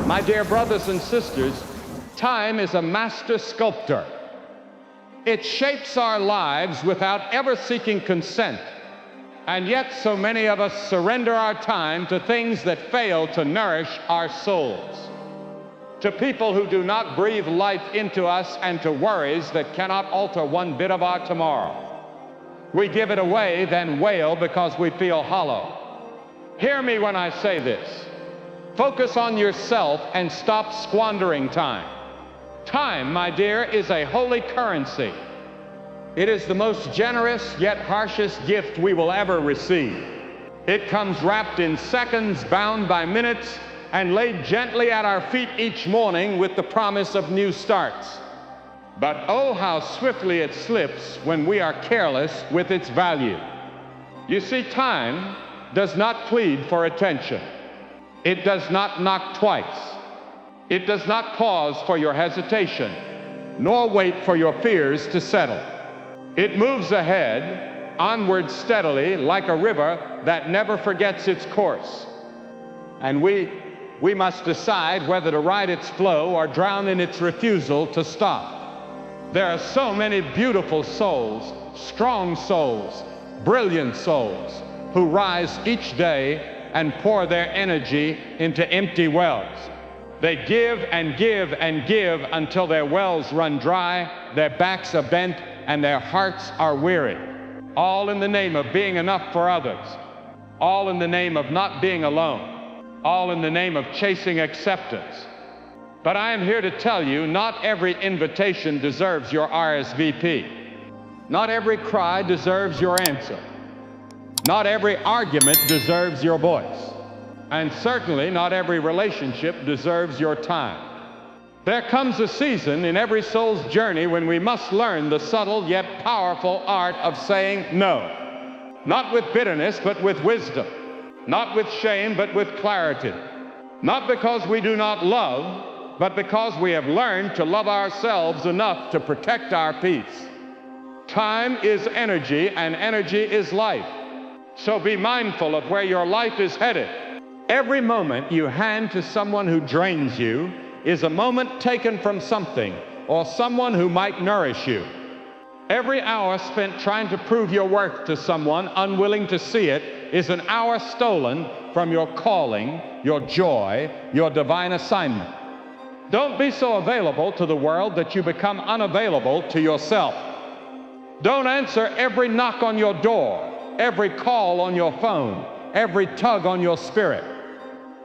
My dear brothers and sisters, time is a master sculptor. It shapes our lives without ever seeking consent. And yet so many of us surrender our time to things that fail to nourish our souls, to people who do not breathe life into us, and to worries that cannot alter one bit of our tomorrow. We give it away, then wail because we feel hollow. Hear me when I say this. Focus on yourself and stop squandering time. Time, my dear, is a holy currency. It is the most generous yet harshest gift we will ever receive. It comes wrapped in seconds, bound by minutes, and laid gently at our feet each morning with the promise of new starts. But oh, how swiftly it slips when we are careless with its value. You see, time does not plead for attention. It does not knock twice. It does not pause for your hesitation, nor wait for your fears to settle. It moves ahead, onward steadily, like a river that never forgets its course. And we must decide whether to ride its flow or drown in its refusal to stop. There are so many beautiful souls, strong souls, brilliant souls, who rise each day and pour their energy into empty wells. They give and give and give until their wells run dry, their backs are bent, and their hearts are weary. All in the name of being enough for others. All in the name of not being alone. All in the name of chasing acceptance. But I am here to tell you, not every invitation deserves your RSVP. Not every cry deserves your answer. Not every argument deserves your voice. And certainly not every relationship deserves your time. There comes a season in every soul's journey when we must learn the subtle yet powerful art of saying no. Not with bitterness, but with wisdom. Not with shame, but with clarity. Not because we do not love, but because we have learned to love ourselves enough to protect our peace. Time is energy, and energy is life. So be mindful of where your life is headed. Every moment you hand to someone who drains you is a moment taken from something or someone who might nourish you. Every hour spent trying to prove your worth to someone unwilling to see it is an hour stolen from your calling, your joy, your divine assignment. Don't be so available to the world that you become unavailable to yourself. Don't answer every knock on your door, every call on your phone, every tug on your spirit.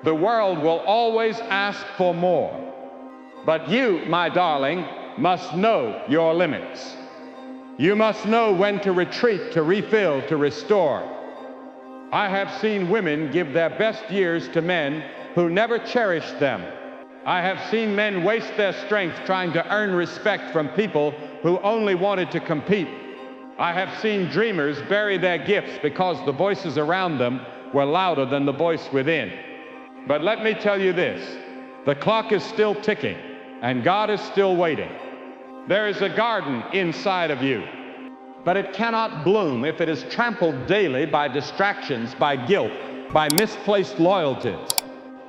The world will always ask for more. But you, my darling, must know your limits. You must know when to retreat, to refill, to restore. I have seen women give their best years to men who never cherished them. I have seen men waste their strength trying to earn respect from people who only wanted to compete. I have seen dreamers bury their gifts because the voices around them were louder than the voice within. But let me tell you this, the clock is still ticking, and God is still waiting. There is a garden inside of you, but it cannot bloom if it is trampled daily by distractions, by guilt, by misplaced loyalties.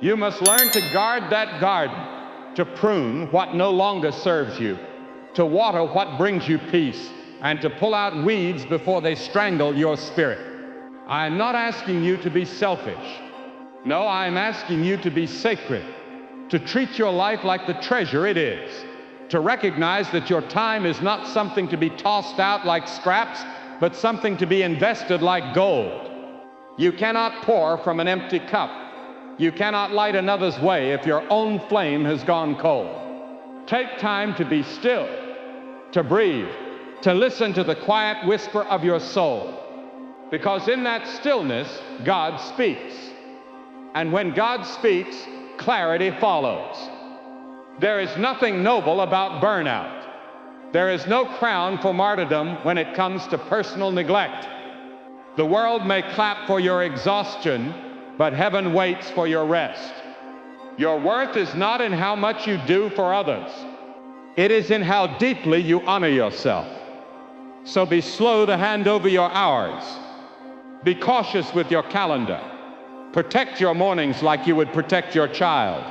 You must learn to guard that garden, to prune what no longer serves you, to water what brings you peace, and to pull out weeds before they strangle your spirit. I am not asking you to be selfish. No, I am asking you to be sacred, to treat your life like the treasure it is, to recognize that your time is not something to be tossed out like scraps, but something to be invested like gold. You cannot pour from an empty cup. You cannot light another's way if your own flame has gone cold. Take time to be still, to breathe, to listen to the quiet whisper of your soul, because in that stillness, God speaks. And when God speaks, clarity follows. There is nothing noble about burnout. There is no crown for martyrdom when it comes to personal neglect. The world may clap for your exhaustion, but heaven waits for your rest. Your worth is not in how much you do for others. It is in how deeply you honor yourself. So be slow to hand over your hours. Be cautious with your calendar. Protect your mornings like you would protect your child.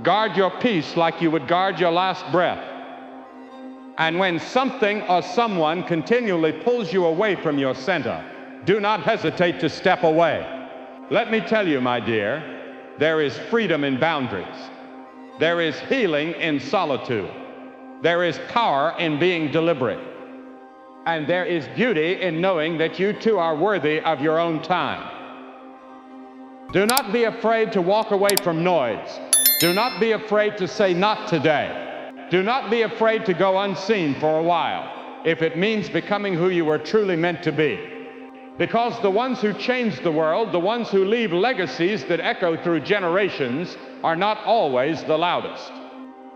Guard your peace like you would guard your last breath. And when something or someone continually pulls you away from your center, do not hesitate to step away. Let me tell you, my dear, there is freedom in boundaries. There is healing in solitude. There is power in being deliberate. And there is beauty in knowing that you too are worthy of your own time. Do not be afraid to walk away from noise. Do not be afraid to say not today. Do not be afraid to go unseen for a while, if it means becoming who you were truly meant to be. Because the ones who change the world, the ones who leave legacies that echo through generations, are not always the loudest.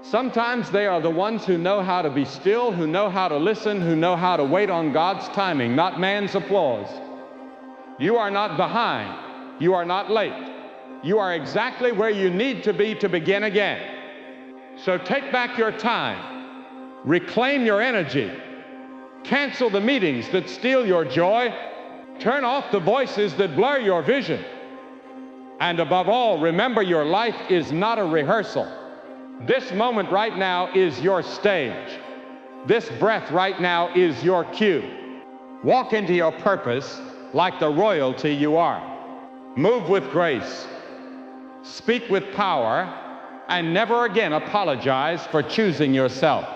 Sometimes they are the ones who know how to be still, who know how to listen, who know how to wait on God's timing, not man's applause. You are not behind. You are not late. You are exactly where you need to be to begin again. So take back your time, reclaim your energy, cancel the meetings that steal your joy, turn off the voices that blur your vision, and above all, remember your life is not a rehearsal. This moment right now is your stage. This breath right now is your cue. Walk into your purpose like the royalty you are. Move with grace, speak with power, and never again apologize for choosing yourself.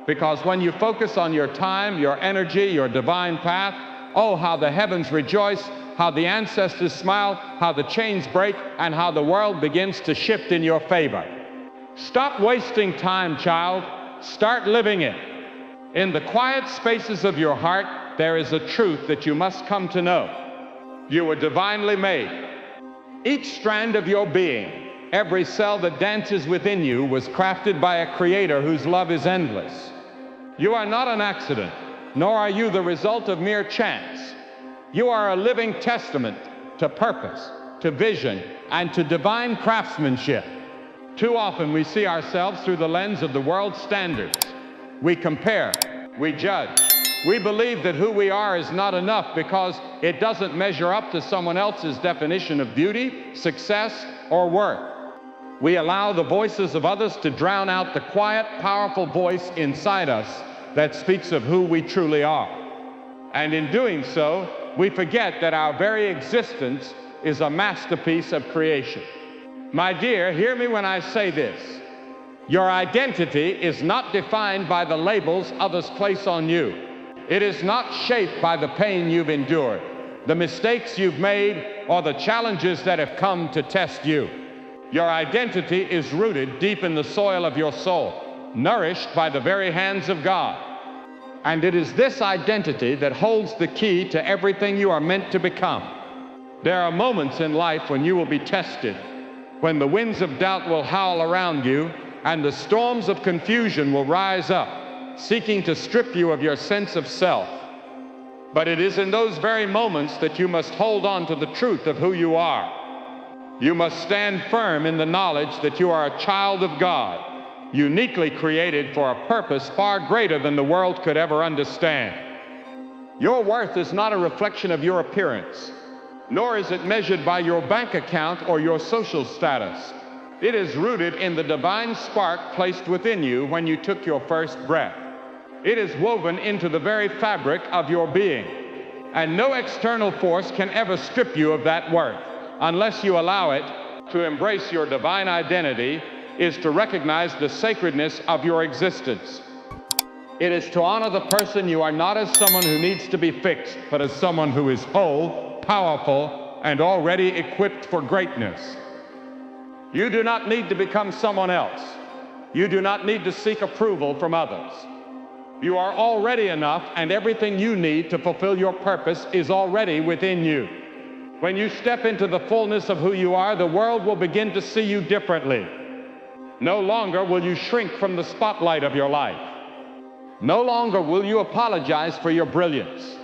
Because when you focus on your time, your energy, your divine path, oh, how the heavens rejoice, how the ancestors smile, how the chains break, and how the world begins to shift in your favor. Stop wasting time, child. Start living it. In the quiet spaces of your heart, there is a truth that you must come to know. You were divinely made. Each strand of your being, every cell that dances within you, was crafted by a creator whose love is endless. You are not an accident, nor are you the result of mere chance. You are a living testament to purpose, to vision, and to divine craftsmanship. Too often we see ourselves through the lens of the world's standards. We compare, we judge. We believe that who we are is not enough because it doesn't measure up to someone else's definition of beauty, success, or worth. We allow the voices of others to drown out the quiet, powerful voice inside us that speaks of who we truly are. And in doing so, we forget that our very existence is a masterpiece of creation. My dear, hear me when I say this. Your identity is not defined by the labels others place on you. It is not shaped by the pain you've endured, the mistakes you've made, or the challenges that have come to test you. Your identity is rooted deep in the soil of your soul, nourished by the very hands of God. And it is this identity that holds the key to everything you are meant to become. There are moments in life when you will be tested, when the winds of doubt will howl around you, and the storms of confusion will rise up, seeking to strip you of your sense of self. But it is in those very moments that you must hold on to the truth of who you are. You must stand firm in the knowledge that you are a child of God, uniquely created for a purpose far greater than the world could ever understand. Your worth is not a reflection of your appearance, nor is it measured by your bank account or your social status. It is rooted in the divine spark placed within you when you took your first breath. It is woven into the very fabric of your being, and no external force can ever strip you of that worth. Unless you allow it. To embrace your divine identity is to recognize the sacredness of your existence. It is to honor the person you are not as someone who needs to be fixed, but as someone who is whole, powerful, and already equipped for greatness. You do not need to become someone else. You do not need to seek approval from others. You are already enough, and everything you need to fulfill your purpose is already within you. When you step into the fullness of who you are, the world will begin to see you differently. No longer will you shrink from the spotlight of your life. No longer will you apologize for your brilliance.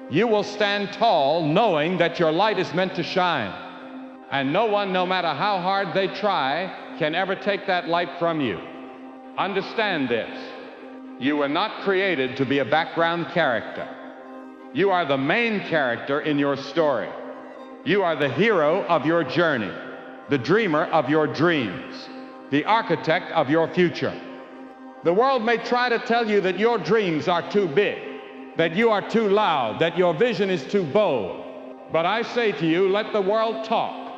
You will stand tall knowing that your light is meant to shine. And no one, no matter how hard they try, can ever take that light from you. Understand this. You were not created to be a background character. You are the main character in your story. You are the hero of your journey, the dreamer of your dreams. the architect of your future. The world may try to tell you that your dreams are too big, that you are too loud, that your vision is too bold. But I say to you, let the world talk.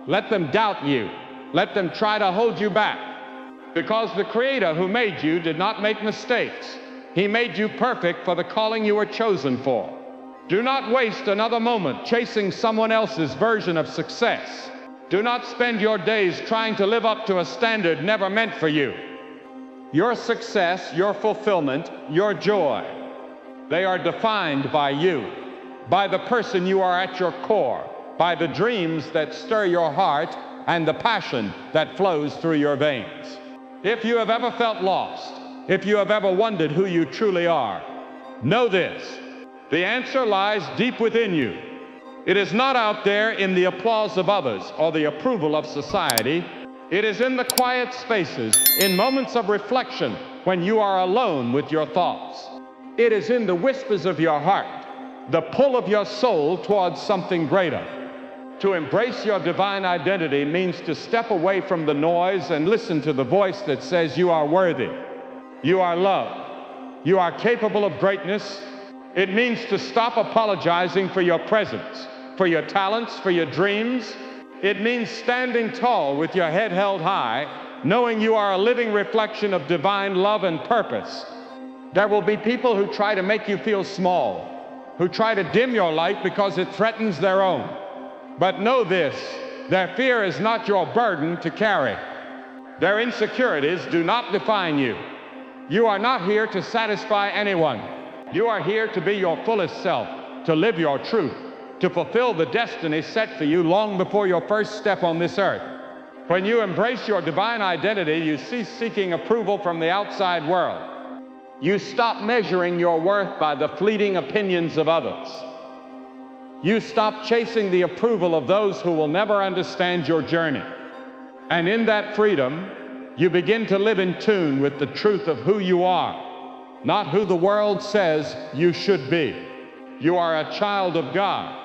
Let them doubt you. Let them try to hold you back. Because the Creator who made you did not make mistakes. He made you perfect for the calling you were chosen for. Do not waste another moment chasing someone else's version of success. Do not spend your days trying to live up to a standard never meant for you. Your success, your fulfillment, your joy, they are defined by you, by the person you are at your core, by the dreams that stir your heart and the passion that flows through your veins. If you have ever felt lost, if you have ever wondered who you truly are, know this: the answer lies deep within you. It is not out there in the applause of others or the approval of society. It is in the quiet spaces, in moments of reflection, when you are alone with your thoughts. It is in the whispers of your heart, the pull of your soul towards something greater. To embrace your divine identity means to step away from the noise and listen to the voice that says you are worthy, you are loved, you are capable of greatness. It means to stop apologizing for your presence, for your talents, for your dreams. It means standing tall with your head held high, knowing you are a living reflection of divine love and purpose. There will be people who try to make you feel small, who try to dim your light because it threatens their own. But know this: their fear is not your burden to carry. Their insecurities do not define you. You are not here to satisfy anyone. You are here to be your fullest self, to live your truth, to fulfill the destiny set for you long before your first step on this earth. When you embrace your divine identity, you cease seeking approval from the outside world. You stop measuring your worth by the fleeting opinions of others. You stop chasing the approval of those who will never understand your journey. And in that freedom, you begin to live in tune with the truth of who you are, not who the world says you should be. You are a child of God.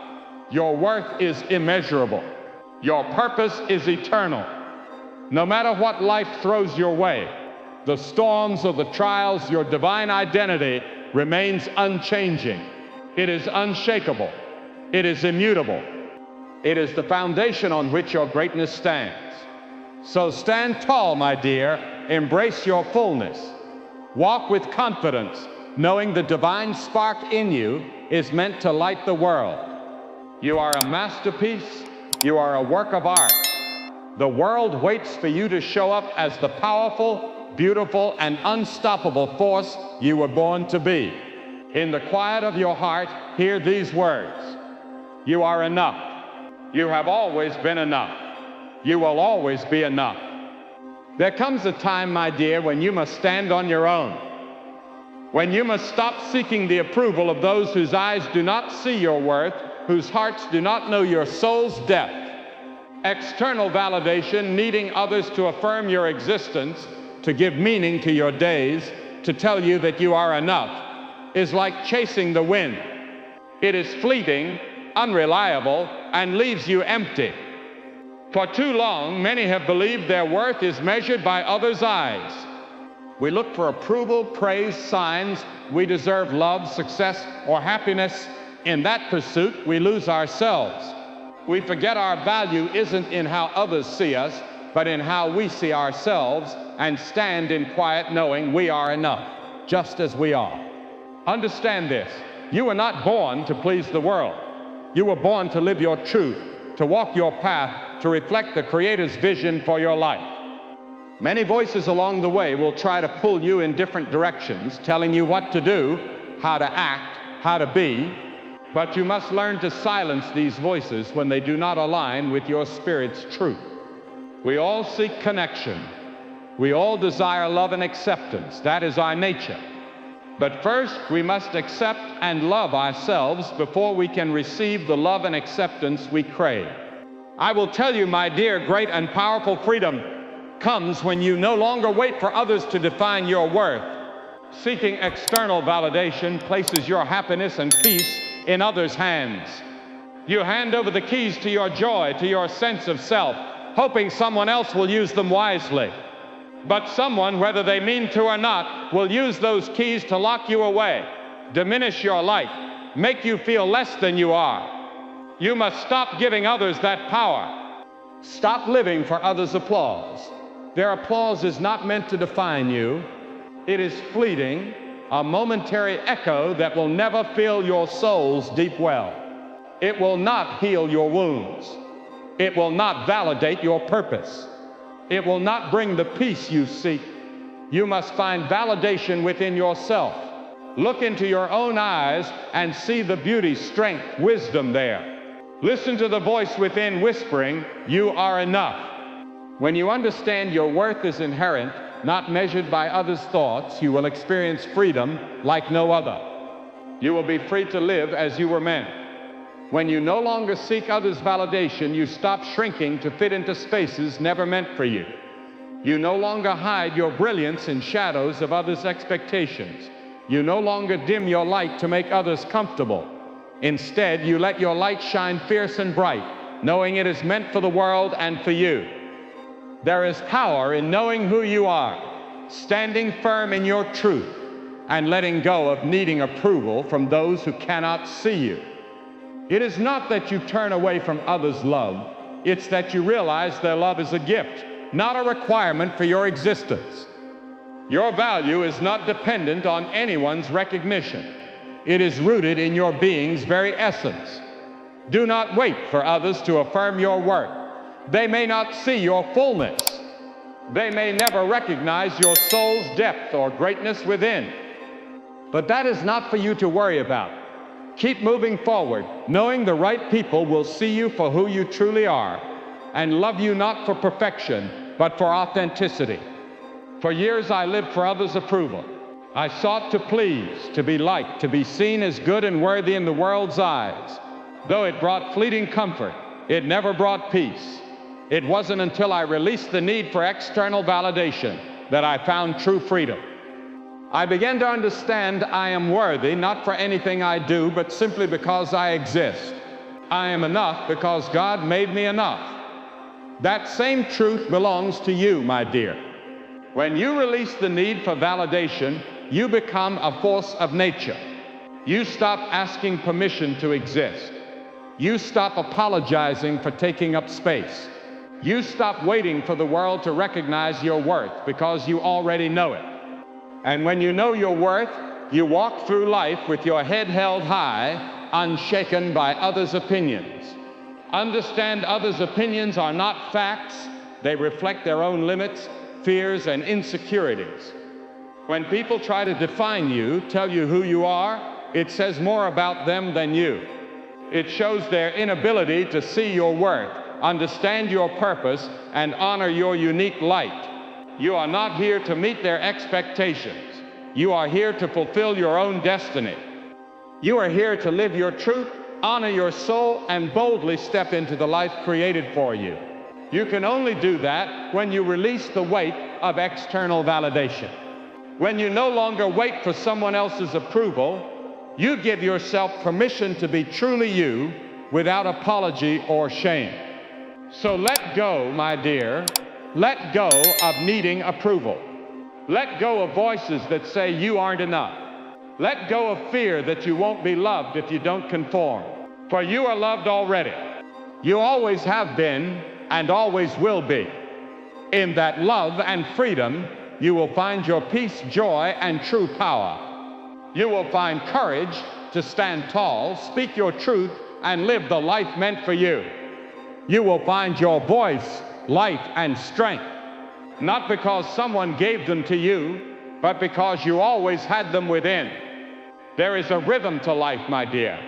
Your worth is immeasurable. Your purpose is eternal. No matter what life throws your way, the storms or the trials, your divine identity remains unchanging. It is unshakable. It is immutable. It is the foundation on which your greatness stands. So stand tall, my dear. Embrace your fullness. Walk with confidence, knowing the divine spark in you is meant to light the world. You are a masterpiece. You are a work of art. The world waits for you to show up as the powerful, beautiful, and unstoppable force you were born to be. In the quiet of your heart, hear these words: you are enough. You have always been enough. You will always be enough. There comes a time, my dear, when you must stand on your own, when you must stop seeking the approval of those whose eyes do not see your worth, whose hearts do not know your soul's depth. External validation, needing others to affirm your existence, to give meaning to your days, to tell you that you are enough, is like chasing the wind. It is fleeting, unreliable, and leaves you empty. For too long, many have believed their worth is measured by others' eyes. We look for approval, praise, signs we deserve love, success, or happiness. In that pursuit, we lose ourselves. We forget our value isn't in how others see us, but in how we see ourselves, and stand in quiet knowing we are enough, just as we are. Understand this: you were not born to please the world. You were born to live your truth, to walk your path, to reflect the Creator's vision for your life. Many voices along the way will try to pull you in different directions, telling you what to do, how to act, how to be. But you must learn to silence these voices when they do not align with your spirit's truth. We all seek connection. We all desire love and acceptance. That is our nature. But first, we must accept and love ourselves before we can receive the love and acceptance we crave. I will tell you, my dear, great and powerful freedom comes when you no longer wait for others to define your worth. Seeking external validation places your happiness and peace in others' hands. You hand over the keys to your joy, to your sense of self, hoping someone else will use them wisely. But someone, whether they mean to or not, will use those keys to lock you away, diminish your light, make you feel less than you are. You must stop giving others that power. Stop living for others' applause. Their applause is not meant to define you. It is fleeting, a momentary echo that will never fill your soul's deep well. It will not heal your wounds. It will not validate your purpose. It will not bring the peace you seek. You must find validation within yourself. Look into your own eyes and see the beauty, strength, wisdom there. Listen to the voice within whispering, "You are enough." When you understand your worth is inherent, not measured by others' thoughts, you will experience freedom like no other. You will be free to live as you were meant. When you no longer seek others' validation, you stop shrinking to fit into spaces never meant for you. You no longer hide your brilliance in shadows of others' expectations. You no longer dim your light to make others comfortable. Instead, you let your light shine fierce and bright, knowing it is meant for the world and for you. There is power in knowing who you are, standing firm in your truth, and letting go of needing approval from those who cannot see you. It is not that you turn away from others' love, it's that you realize their love is a gift, not a requirement for your existence. Your value is not dependent on anyone's recognition. It is rooted in your being's very essence. Do not wait for others to affirm your worth. They may not see your fullness. They may never recognize your soul's depth or greatness within. But that is not for you to worry about. Keep moving forward, knowing the right people will see you for who you truly are and love you not for perfection, but for authenticity. For years I lived for others' approval. I sought to please, to be liked, to be seen as good and worthy in the world's eyes. Though it brought fleeting comfort, it never brought peace. It wasn't until I released the need for external validation that I found true freedom. I began to understand I am worthy not for anything I do, but simply because I exist. I am enough because God made me enough. That same truth belongs to you, my dear. When you release the need for validation, you become a force of nature. You stop asking permission to exist. You stop apologizing for taking up space. You stop waiting for the world to recognize your worth because you already know it. And when you know your worth, you walk through life with your head held high, unshaken by others' opinions. Understand others' opinions are not facts. They reflect their own limits, fears, and insecurities. When people try to define you, tell you who you are, it says more about them than you. It shows their inability to see your worth, understand your purpose, and honor your unique light. You are not here to meet their expectations. You are here to fulfill your own destiny. You are here to live your truth, honor your soul, and boldly step into the life created for you. You can only do that when you release the weight of external validation. When you no longer wait for someone else's approval, you give yourself permission to be truly you without apology or shame. So let go, my dear. Let go of needing approval. Let go of voices that say you aren't enough. Let go of fear that you won't be loved if you don't conform. For you are loved already. You always have been and always will be. In that love and freedom, you will find your peace, joy, and true power. You will find courage to stand tall, speak your truth, and live the life meant for you. You will find your voice, light, and strength, not because someone gave them to you, but because you always had them within. There is a rhythm to life, my dear,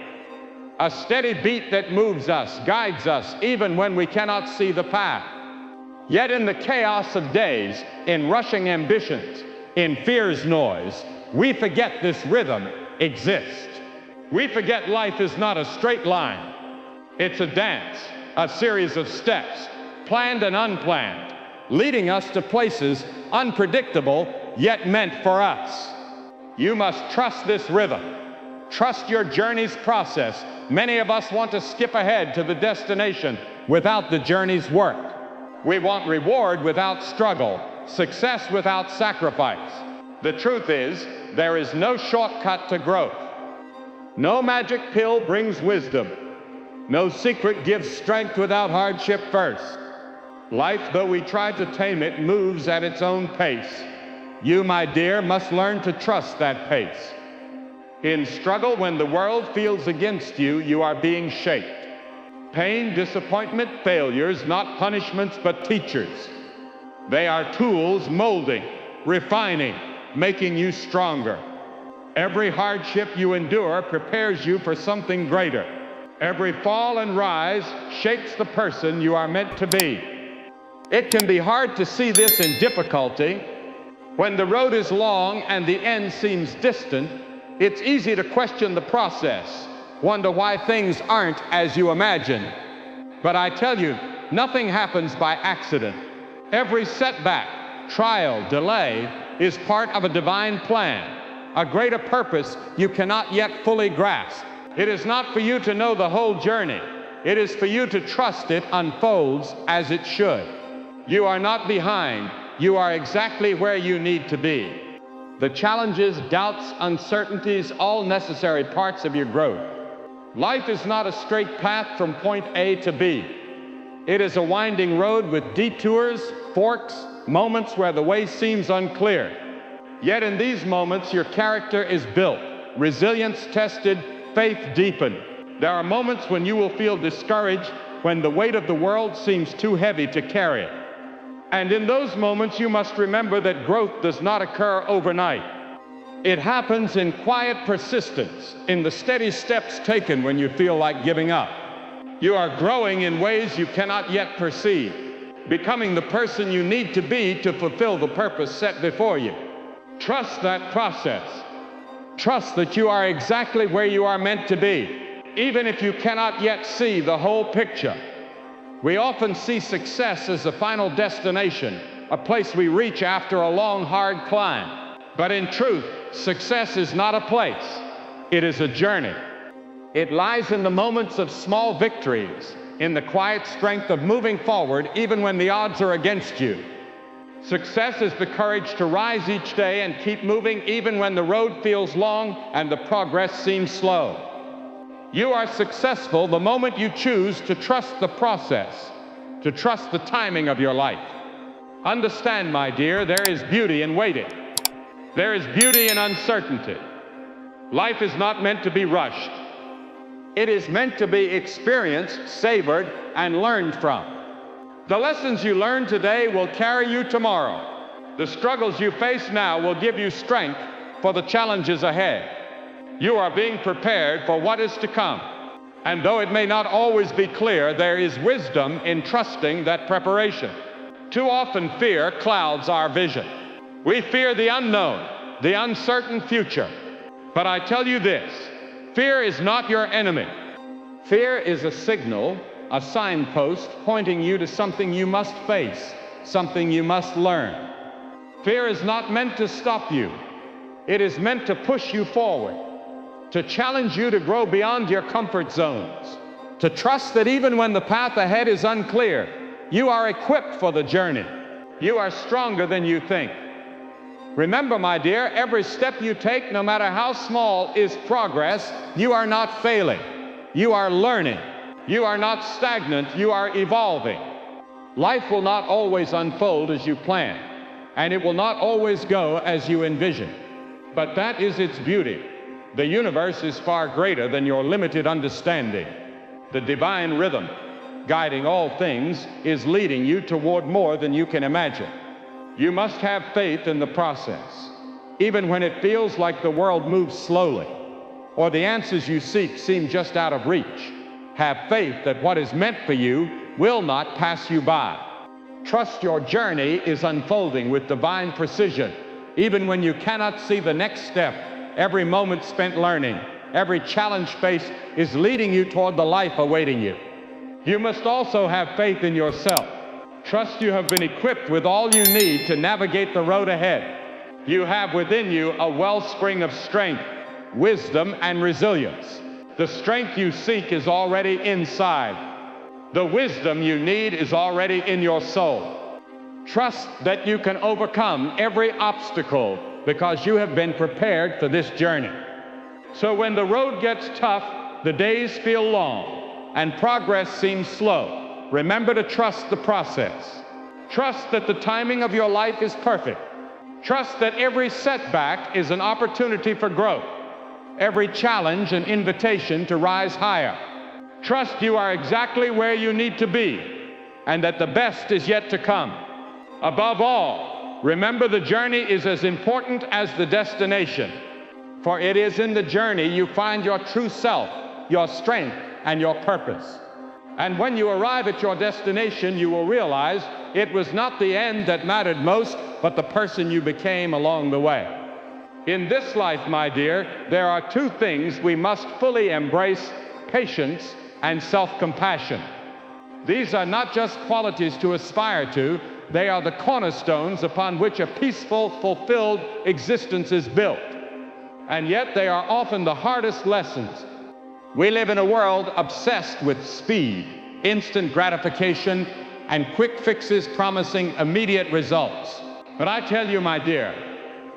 a steady beat that moves us, guides us, even when we cannot see the path. Yet in the chaos of days, in rushing ambitions, in fear's noise, we forget this rhythm exists. We forget life is not a straight line. It's a dance, a series of steps, planned and unplanned, leading us to places unpredictable, yet meant for us. You must trust this rhythm. Trust your journey's process. Many of us want to skip ahead to the destination without the journey's work. We want reward without struggle, success without sacrifice. The truth is, there is no shortcut to growth. No magic pill brings wisdom. No secret gives strength without hardship first. Life, though we try to tame it, moves at its own pace. You, my dear, must learn to trust that pace. In struggle, when the world feels against you, you are being shaped. Pain, disappointment, failures, not punishments, but teachers. They are tools molding, refining, making you stronger. Every hardship you endure prepares you for something greater. Every fall and rise shapes the person you are meant to be. It can be hard to see this in difficulty. When the road is long and the end seems distant, it's easy to question the process, wonder why things aren't as you imagine. But I tell you, nothing happens by accident. Every setback, trial, delay is part of a divine plan, a greater purpose you cannot yet fully grasp. It is not for you to know the whole journey. It is for you to trust it unfolds as it should. You are not behind. You are exactly where you need to be. The challenges, doubts, uncertainties, all necessary parts of your growth. Life is not a straight path from point A to B. It is a winding road with detours, forks, moments where the way seems unclear. Yet in these moments, your character is built, resilience tested, faith deepened. There are moments when you will feel discouraged, when the weight of the world seems too heavy to carry. And in those moments, you must remember that growth does not occur overnight. It happens in quiet persistence, in the steady steps taken when you feel like giving up. You are growing in ways you cannot yet perceive, becoming the person you need to be to fulfill the purpose set before you. Trust that process. Trust that you are exactly where you are meant to be, even if you cannot yet see the whole picture. We often see success as the final destination, a place we reach after a long, hard climb. But in truth, success is not a place. It is a journey. It lies in the moments of small victories, in the quiet strength of moving forward even when the odds are against you. Success is the courage to rise each day and keep moving even when the road feels long and the progress seems slow. You are successful the moment you choose to trust the process, to trust the timing of your life. Understand, my dear, there is beauty in waiting. There is beauty in uncertainty. Life is not meant to be rushed. It is meant to be experienced, savored, and learned from. The lessons you learn today will carry you tomorrow. The struggles you face now will give you strength for the challenges ahead. You are being prepared for what is to come. And though it may not always be clear, there is wisdom in trusting that preparation. Too often, fear clouds our vision. We fear the unknown, the uncertain future. But I tell you this, fear is not your enemy. Fear is a signal, a signpost pointing you to something you must face, something you must learn. Fear is not meant to stop you. It is meant to push you forward, to challenge you to grow beyond your comfort zones, to trust that even when the path ahead is unclear, you are equipped for the journey. You are stronger than you think. Remember, my dear, every step you take, no matter how small, is progress. You are not failing. You are learning. You are not stagnant. You are evolving. Life will not always unfold as you plan, and it will not always go as you envision. But that is its beauty. The universe is far greater than your limited understanding. The divine rhythm, guiding all things, is leading you toward more than you can imagine. You must have faith in the process, even when it feels like the world moves slowly, or the answers you seek seem just out of reach. Have faith that what is meant for you will not pass you by. Trust your journey is unfolding with divine precision, even when you cannot see the next step. Every moment spent learning, every challenge faced is leading you toward the life awaiting you. You must also have faith in yourself. Trust you have been equipped with all you need to navigate the road ahead. You have within you a wellspring of strength, wisdom, and resilience. The strength you seek is already inside. The wisdom you need is already in your soul. Trust that you can overcome every obstacle because you have been prepared for this journey. So when the road gets tough, the days feel long, and progress seems slow, remember to trust the process. Trust that the timing of your life is perfect. Trust that every setback is an opportunity for growth, every challenge an invitation to rise higher. Trust you are exactly where you need to be, and that the best is yet to come. Above all, remember the journey is as important as the destination, for it is in the journey you find your true self, your strength, and your purpose. And when you arrive at your destination, you will realize it was not the end that mattered most, but the person you became along the way. In this life, my dear, there are two things we must fully embrace: patience and self-compassion. These are not just qualities to aspire to, they are the cornerstones upon which a peaceful, fulfilled existence is built. And yet they are often the hardest lessons. We live in a world obsessed with speed, instant gratification, and quick fixes promising immediate results. But I tell you, my dear,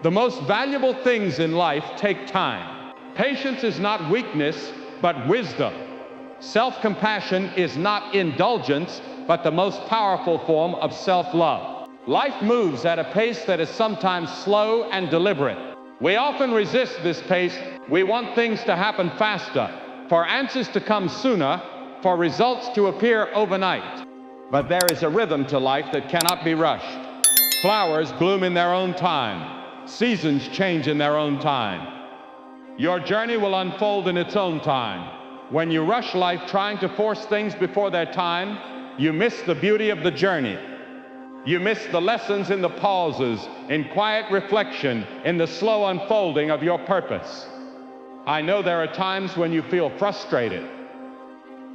the most valuable things in life take time. Patience is not weakness, but wisdom. Self-compassion is not indulgence, but the most powerful form of self-love. Life moves at a pace that is sometimes slow and deliberate. We often resist this pace. We want things to happen faster, for answers to come sooner, for results to appear overnight. But there is a rhythm to life that cannot be rushed. Flowers bloom in their own time. Seasons change in their own time. Your journey will unfold in its own time. When you rush life trying to force things before their time, you miss the beauty of the journey. You miss the lessons in the pauses, in quiet reflection, in the slow unfolding of your purpose. I know there are times when you feel frustrated,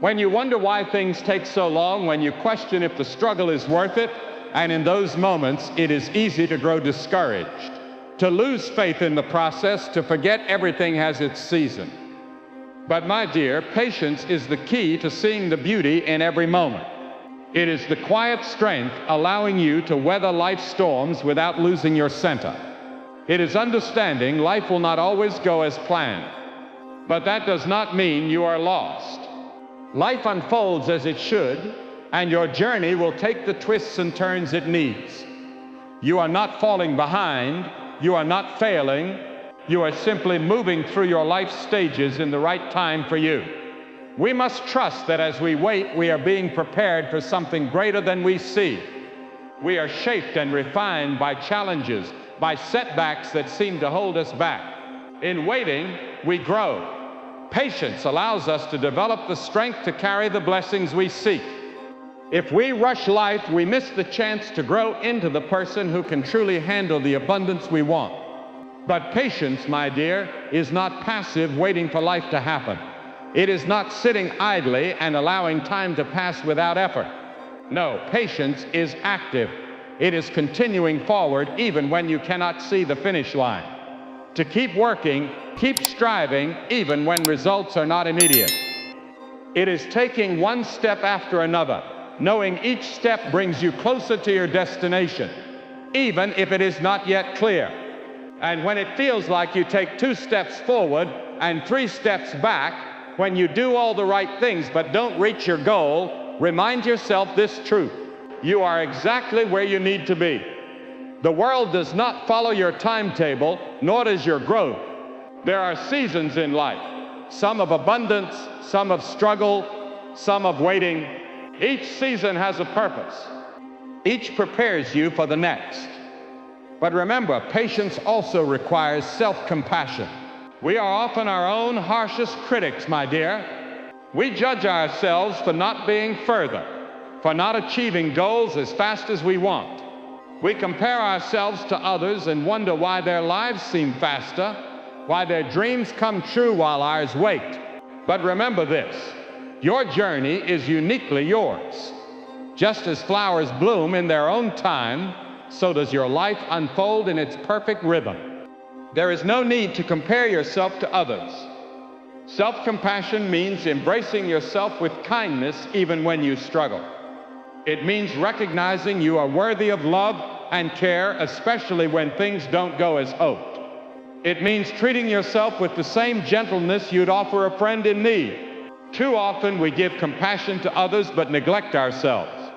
when you wonder why things take so long, when you question if the struggle is worth it, and in those moments it is easy to grow discouraged, to lose faith in the process, to forget everything has its season. But my dear, patience is the key to seeing the beauty in every moment. It is the quiet strength allowing you to weather life's storms without losing your center. It is understanding life will not always go as planned, but that does not mean you are lost. Life unfolds as it should, and your journey will take the twists and turns it needs. You are not falling behind, you are not failing, you are simply moving through your life stages in the right time for you. We must trust that as we wait, we are being prepared for something greater than we see. We are shaped and refined by challenges, by setbacks that seem to hold us back. In waiting, we grow. Patience allows us to develop the strength to carry the blessings we seek. If we rush life, we miss the chance to grow into the person who can truly handle the abundance we want. But patience, my dear, is not passive waiting for life to happen. It is not sitting idly and allowing time to pass without effort. No, patience is active. It is continuing forward even when you cannot see the finish line. To keep working, keep striving, even when results are not immediate. It is taking one step after another, knowing each step brings you closer to your destination, even if it is not yet clear. And when it feels like you take 2 steps forward and 3 steps back, when you do all the right things but don't reach your goal, remind yourself this truth: you are exactly where you need to be. The world does not follow your timetable, nor does your growth. There are seasons in life, some of abundance, some of struggle, some of waiting. Each season has a purpose. Each prepares you for the next. But remember, patience also requires self-compassion. We are often our own harshest critics, my dear. We judge ourselves for not being further, for not achieving goals as fast as we want. We compare ourselves to others and wonder why their lives seem faster, why their dreams come true while ours wait. But remember this: your journey is uniquely yours. Just as flowers bloom in their own time, so does your life unfold in its perfect rhythm. There is no need to compare yourself to others. Self-compassion means embracing yourself with kindness even when you struggle. It means recognizing you are worthy of love and care, especially when things don't go as hoped. It means treating yourself with the same gentleness you'd offer a friend in need. Too often we give compassion to others but neglect ourselves.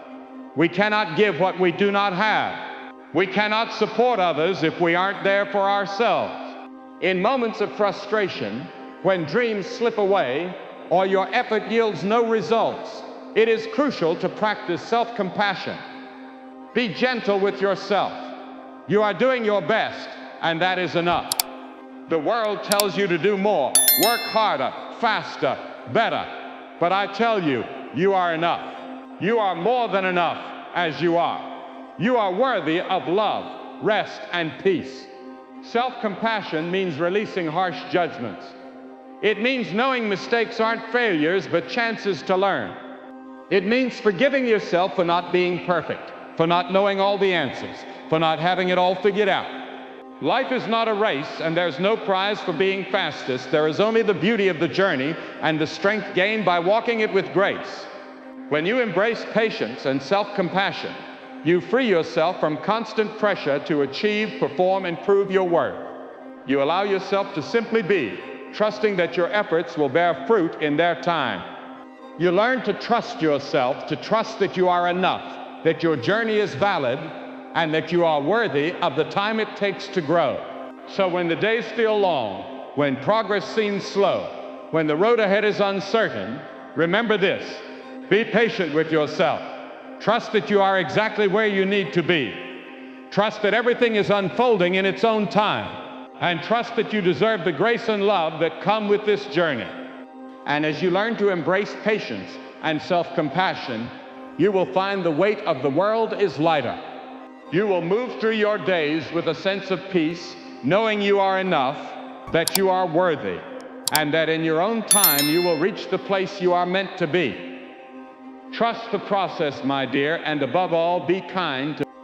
We cannot give what we do not have. We cannot support others if we aren't there for ourselves. In moments of frustration, when dreams slip away or your effort yields no results, it is crucial to practice self-compassion. Be gentle with yourself. You are doing your best, and that is enough. The world tells you to do more, work harder, faster, better. But I tell you, you are enough. You are more than enough as you are. You are worthy of love, rest, and peace. Self-compassion means releasing harsh judgments. It means knowing mistakes aren't failures, but chances to learn. It means forgiving yourself for not being perfect, for not knowing all the answers, for not having it all figured out. Life is not a race, and there's no prize for being fastest. There is only the beauty of the journey and the strength gained by walking it with grace. When you embrace patience and self-compassion, you free yourself from constant pressure to achieve, perform, and prove your worth. You allow yourself to simply be, trusting that your efforts will bear fruit in their time. You learn to trust yourself, to trust that you are enough, that your journey is valid, and that you are worthy of the time it takes to grow. So when the days feel long, when progress seems slow, when the road ahead is uncertain, remember this: be patient with yourself. Trust that you are exactly where you need to be. Trust that everything is unfolding in its own time. And trust that you deserve the grace and love that come with this journey. And as you learn to embrace patience and self-compassion, you will find the weight of the world is lighter. You will move through your days with a sense of peace, knowing you are enough, that you are worthy, and that in your own time you will reach the place you are meant to be. Trust the process, my dear, and above all, be kind to